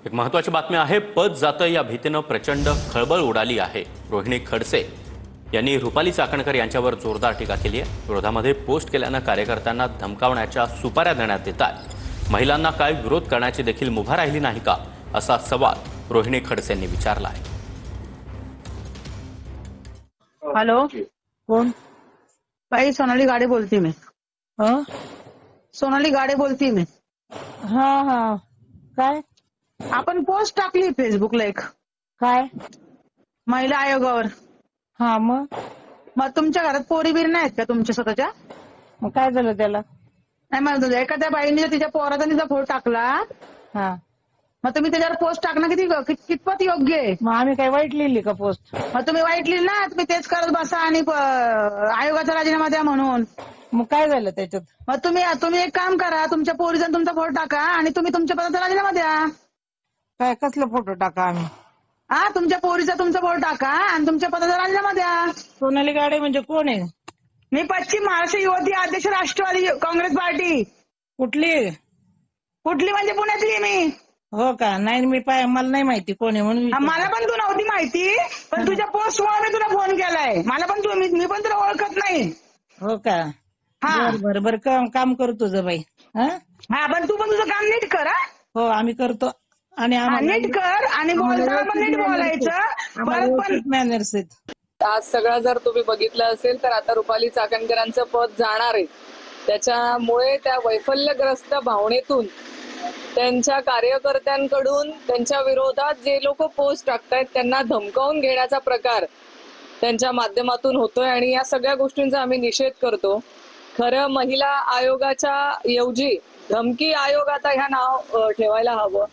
एक महत्त्वाची बातमी आहे। पद जातं या भीतीनं प्रचंड खळबळ उडाली आहे। रोहिणी खडसे यांनी रुपाली चाकणकर यांच्यावर जोरदार टीका केली आहे। विरोधामध्ये पोस्ट केल्यानं कार्यकर्त्यांना धमकावण्याच्या सुपाऱ्या देण्यात येतात। महिलांना काय विरोध करण्याची देखील मुभा राहिली नाही का, असा सवाल रोहिणी खडसेंनी विचारला आहे। हॅलो, कोण? बाई सोनाली गाडे बोलती मी। हं? सोनाली गाडे बोलती मी। हा हा, काय आपण पोस्ट टाकली फेसबुकला एक काय? महिला आयोगावर। हा, मग तुमच्या घरात पोरी बिरी नाहीत का तुमच्या स्वतःच्या? मग काय झालं त्याला? नाही, मला एखाद्या बाईने जर तिच्या पोराचा तिचा फोटो टाकला, हा, मग तुम्ही त्याच्यावर पोस्ट टाकणं कितपत योग्य आहे? मग आम्ही काय वाईट लिहिली का पोस्ट? मग तुम्ही वाईट लिहिलं ना, तुम्ही तेच करत बसा आणि आयोगाचा राजीनामा द्या म्हणून। मग काय झालं त्याच्यात? मग तुम्ही एक काम करा, तुमच्या पोरीचा तुमचा फोटो टाका आणि तुम्ही तुमच्या पदाचा राजीनामा द्या। काय कसला फोटो टाका आम्ही? हा, तुमच्या पोरीचा तुमचा फोटो टाका आणि तुमच्या पदाचा राजीनामा द्या। सोनाली गाडे म्हणजे कोण आहे? मी पश्चिम महाराष्ट्र युवती अध्यक्ष, राष्ट्रवादी काँग्रेस पार्टी। कुठली? कुठली म्हणजे पुण्यातली मी। हो का? नाही, मला नाही माहिती कोण आहे म्हणून विचारलं. मला पण तू नव्हती माहिती, पण तुझ्या पोस्टमुळे मी तुला फोन केलाय। मला पण मी पण तुला ओळखत नाही। हो का? हा बर काम करू तुझं बाई। हा, पण तू पण तुझं काम नीट कर। हा? हो, आम्ही करतो आणि नीट कर आणि बोलताना पण नीट बोलायचं। परत पण मॅनर्स आहेत। आज सगळा जर तुम्ही बघितलं असेल तर आता रुपाली चाकणकरांचं पद जाणार आहे। त्याच्यामुळे त्या वैफल्यग्रस्त भावनेतून त्यांच्या कार्यकर्त्यांकडून त्यांच्या विरोधात जे लोक पोस्ट टाकतायत त्यांना धमकावून घेण्याचा प्रकार त्यांच्या माध्यमातून होतोय आणि या सगळ्या गोष्टींचा आम्ही निषेध करतो। खरं महिला आयोगाच्या ऐवजी धमकी आयोग आता ह्या नाव ठेवायला हवं।